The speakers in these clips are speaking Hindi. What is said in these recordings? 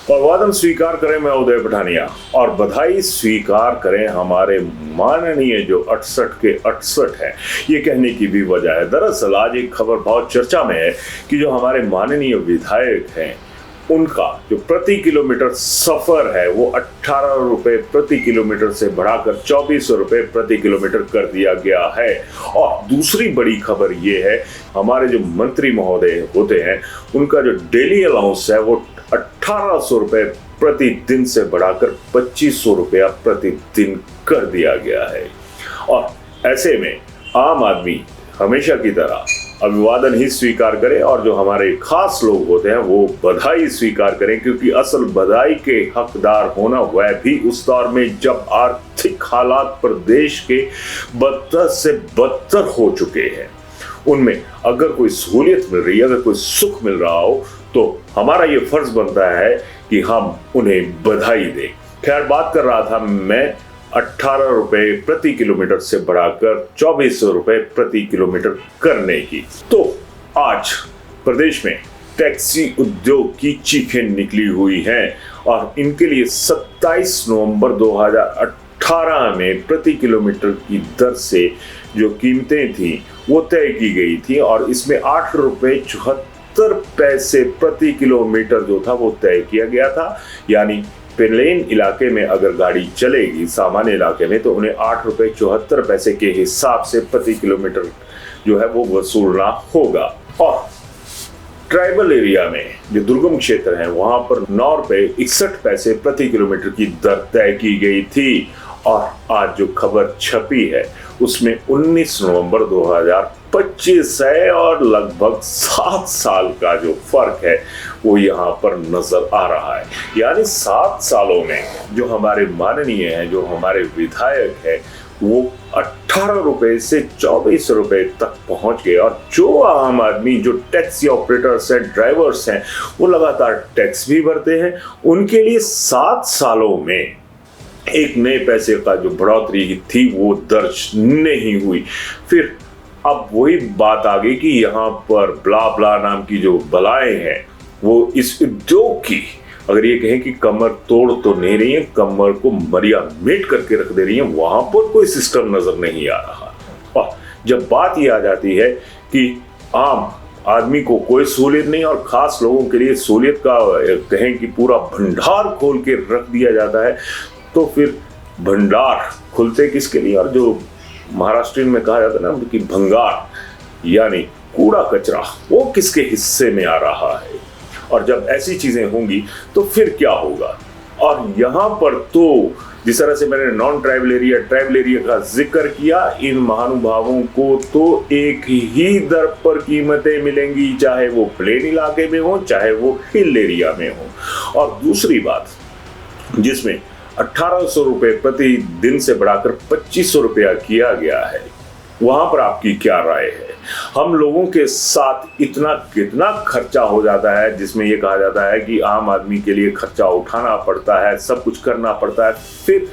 अभिवादन स्वीकार करें मैं उदय पठानिया और बधाई स्वीकार करें हमारे माननीय जो 68 के 68 है। ये कहने की भी वजह है, दरअसल आज एक खबर बहुत चर्चा में है कि जो हमारे माननीय विधायक हैं उनका जो प्रति किलोमीटर सफर है वो 18 रुपए प्रति किलोमीटर से बढ़ाकर 2400 रुपए प्रति किलोमीटर कर दिया गया है। और दूसरी बड़ी खबर ये है, हमारे जो मंत्री महोदय होते हैं उनका जो डेली अलाउंस है वो 1800 रुपए प्रति दिन से बढ़ाकर 2500 रुपया प्रति दिन कर दिया गया है। और ऐसे में आम आदमी हमेशा की तरह अभिवादन ही स्वीकार करे और जो हमारे खास लोग होते हैं वो बधाई स्वीकार करें, क्योंकि असल बधाई के हकदार होना वह भी उस दौर में जब आर्थिक हालात प्रदेश के बदतर से बदतर हो चुके हैं। उनमें अगर कोई सहूलियत मिल रही है, अगर कोई सुख मिल रहा हो तो हमारा ये फर्ज बनता है कि हम उन्हें बधाई दें। खैर, बात कर रहा था मैं 18 रुपए प्रति किलोमीटर से बढ़ाकर 2400 रुपए प्रति किलोमीटर करने की। तो आज प्रदेश में टैक्सी उद्योग की चीखें निकली हुई हैं और इनके लिए 27 नवंबर 2018 में प्रति किलोमीटर की दर से जो कीमतें थी वो तय की गई थी और इसमें 8 रुपए 74 पैसे प्रति किलोमीटर जो था वो तय किया गया था। यानी प्लेन इलाके में अगर गाड़ी चलेगी सामान्य इलाके में तो उन्हें 8 रुपए 74 पैसे के हिसाब से प्रति किलोमीटर जो है वो वसूलना होगा। और ट्राइबल एरिया में जो दुर्गम क्षेत्र हैं वहां पर 9 रुपए 61 पैसे प्रति किलोमीटर की दर तय की गई थी। और आज जो खबर छपी है उसमें 19 नवंबर 2025 है और लगभग 7 साल का जो फर्क है वो यहाँ पर नजर आ रहा है। यानी 7 सालों में जो हमारे माननीय हैं, जो हमारे विधायक है, वो 18 रुपए से 24 रुपए तक पहुंच गए। और जो आम आदमी, जो टैक्सी ऑपरेटर्स हैं, ड्राइवर्स हैं, वो लगातार टैक्स भी भरते हैं, उनके लिए 7 सालों में एक नए पैसे का जो बढ़ोतरी थी वो दर्ज नहीं हुई। फिर अब वही बात आ गई कि यहाँ पर ब्ला ब्ला नाम की जो बलाएं हैं वो इस उद्योग की, अगर ये कहें कि कमर तोड़ तो नहीं रही है, कमर को मरिया मेट करके रख दे रही है, वहां पर कोई सिस्टम नजर नहीं आ रहा। और जब बात ये आ जाती है कि आम आदमी को कोई सहूलियत नहीं और खास लोगों के लिए सहूलियत का कहें कि पूरा भंडार खोल के रख दिया जाता है, तो फिर भंडार खुलते किसके लिए? और जो महाराष्ट्र में कहा जाता है ना कि भंगार यानी कूड़ा कचरा, वो किसके हिस्से में आ रहा है? और जब ऐसी चीजें होंगी तो फिर क्या होगा? और यहाँ पर तो जिस तरह से मैंने non tribal area, tribal area का जिक्र किया, इन महानुभावों को तो एक ही दर पर कीमतें मिलेंगी, चाहे वो प्लेन इलाके में हो चाहे वो हिल एरिया में हो। और दूसरी बात, जिसमें 1800 रुपए प्रति दिन से बढ़ाकर 2500 रुपया किया गया है, वहां पर आपकी क्या राय है? हम लोगों के साथ इतना कितना खर्चा हो जाता है जिसमें यह कहा जाता है कि आम आदमी के लिए खर्चा उठाना पड़ता है, सब कुछ करना पड़ता है। फिर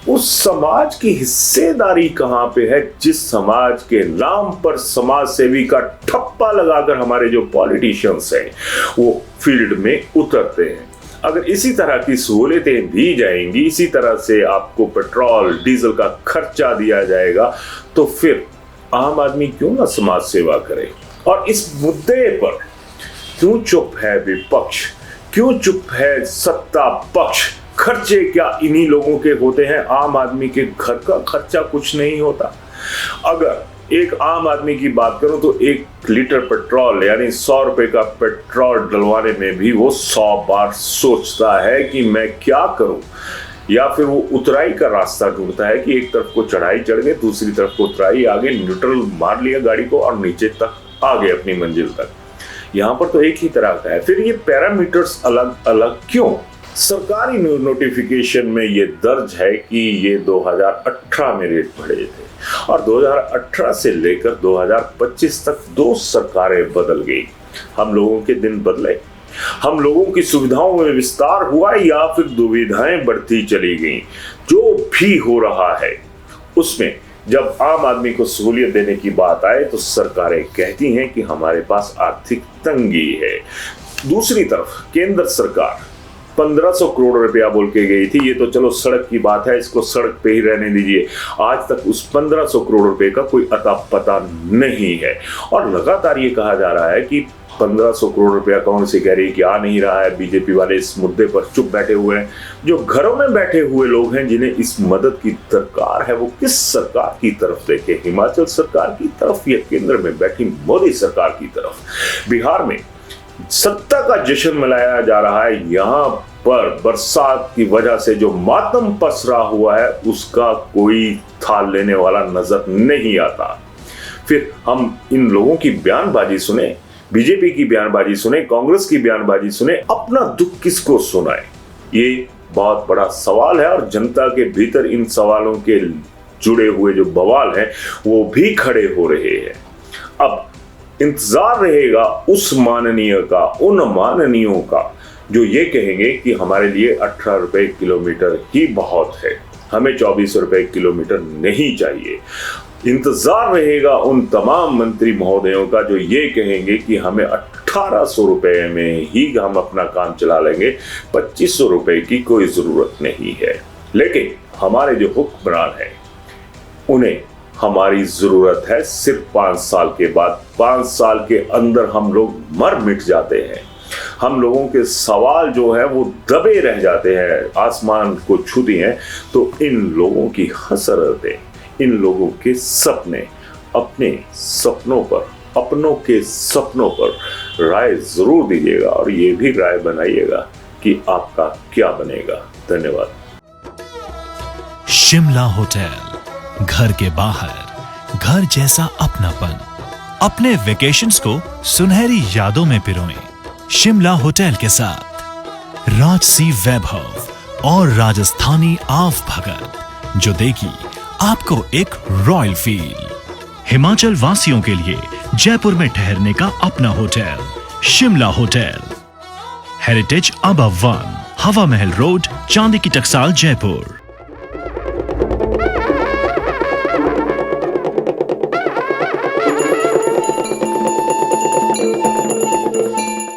उस समाज की हिस्सेदारी कहां पे है जिस समाज के नाम पर समाज सेवी का ठप्पा लगाकर हमारे जो पॉलिटिशियंस हैं वो फील्ड में उतरते हैं। अगर इसी तरह की सहूलियतें दी जाएंगी, इसी तरह से आपको पेट्रोल डीजल का खर्चा दिया जाएगा, तो फिर आम आदमी क्यों ना समाज सेवा करे? और इस मुद्दे पर क्यों चुप है विपक्ष, क्यों चुप है सत्ता पक्ष? खर्चे क्या इन्हीं लोगों के होते हैं? आम आदमी के घर का खर्चा कुछ नहीं होता। अगर एक आम आदमी की बात करूं तो 1 लीटर पेट्रोल यानी 100 रुपए का पेट्रोल डलवाने में भी वो 100 बार सोचता है कि मैं क्या करूं। या फिर वो उतराई का रास्ता ढूंढता है कि एक तरफ को चढ़ाई चढ़ गए, दूसरी तरफ को उतराई, आगे न्यूट्रल मार लिया गाड़ी को और नीचे तक आ गए अपनी मंजिल तक। यहाँ पर तो एक ही तरह का है। फिर ये पैरामीटर्स अलग अलग क्यों? सरकारी नोटिफिकेशन में ये दर्ज है कि ये 2018 में रेट बढ़े थे और 2018 से लेकर 2025 तक 2 सरकारें बदल गई। हम लोगों के दिन बदले, हम लोगों की सुविधाओं में विस्तार हुआ या फिर दुविधाएं बढ़ती चली गई। जो भी हो रहा है उसमें जब आम आदमी को सहूलियत देने की बात आए तो सरकारें कहती हैं कि हमारे पास आर्थिक तंगी है। दूसरी तरफ केंद्र सरकार 1500 करोड़ रुपया बोल के गई थी। ये तो चलो सड़क की बात है, इसको सड़क पे ही रहने दीजिए। आज तक उस 1500 करोड़ रुपए का कोई अता पता नहीं है और लगातार ये कहा जा रहा है कि 1500 करोड़ रुपया कौन सी कह रही कि आ नहीं रहा है। बीजेपी वाले इस मुद्दे पर चुप बैठे हुए हैं। जो घरों में बैठे हुए लोग हैं जिन्हें इस मदद की दरकार है, वो किस सरकार की तरफ देखे? हिमाचल सरकार की तरफ या केंद्र में बैठी मोदी सरकार की तरफ? बिहार में सत्ता का जश्न मनाया जा रहा है। यहाँ पर बरसात की वजह से जो मातम पसरा हुआ है उसका कोई थाल लेने वाला नजर नहीं आता। फिर हम इन लोगों की बयानबाजी सुने, बीजेपी की बयानबाजी सुने, कांग्रेस की बयानबाजी सुने, अपना दुख किसको सुनाए? ये बहुत बड़ा सवाल है और जनता के भीतर इन सवालों के जुड़े हुए जो बवाल हैं वो भी खड़े हो रहे हैं। अब इंतजार रहेगा उस माननीय का, उन माननीयों का जो ये कहेंगे कि हमारे लिए 18 रुपए किलोमीटर ही बहुत है, हमें 24 रुपए किलोमीटर नहीं चाहिए। इंतजार रहेगा उन तमाम मंत्री महोदयों का जो ये कहेंगे कि हमें 1800 रुपए में ही हम अपना काम चला लेंगे, 2500 रुपए की कोई जरूरत नहीं है। लेकिन हमारे जो हुक्मरान हैं उन्हें हमारी जरूरत है सिर्फ 5 साल के बाद। 5 साल के अंदर हम लोग मर मिट जाते हैं। हम लोगों के सवाल जो है वो दबे रह जाते हैं, आसमान को छूती हैं। तो इन लोगों की हसरतें, इन लोगों के सपने, अपने सपनों पर, अपनों के सपनों पर राय जरूर दीजिएगा और ये भी राय बनाइएगा कि आपका क्या बनेगा। धन्यवाद। शिमला होटल, घर के बाहर घर जैसा अपनापन। अपने वेकेशंस को सुनहरी यादों में पिरोएं शिमला होटल के साथ। राजसी वैभव और राजस्थानी आव भगत जो देगी आपको एक रॉयल फील। हिमाचल वासियों के लिए जयपुर में ठहरने का अपना hotel Shimla hotel. Heritage above 1, हवा महल रोड, चांदी की टकसाल, जयपुर।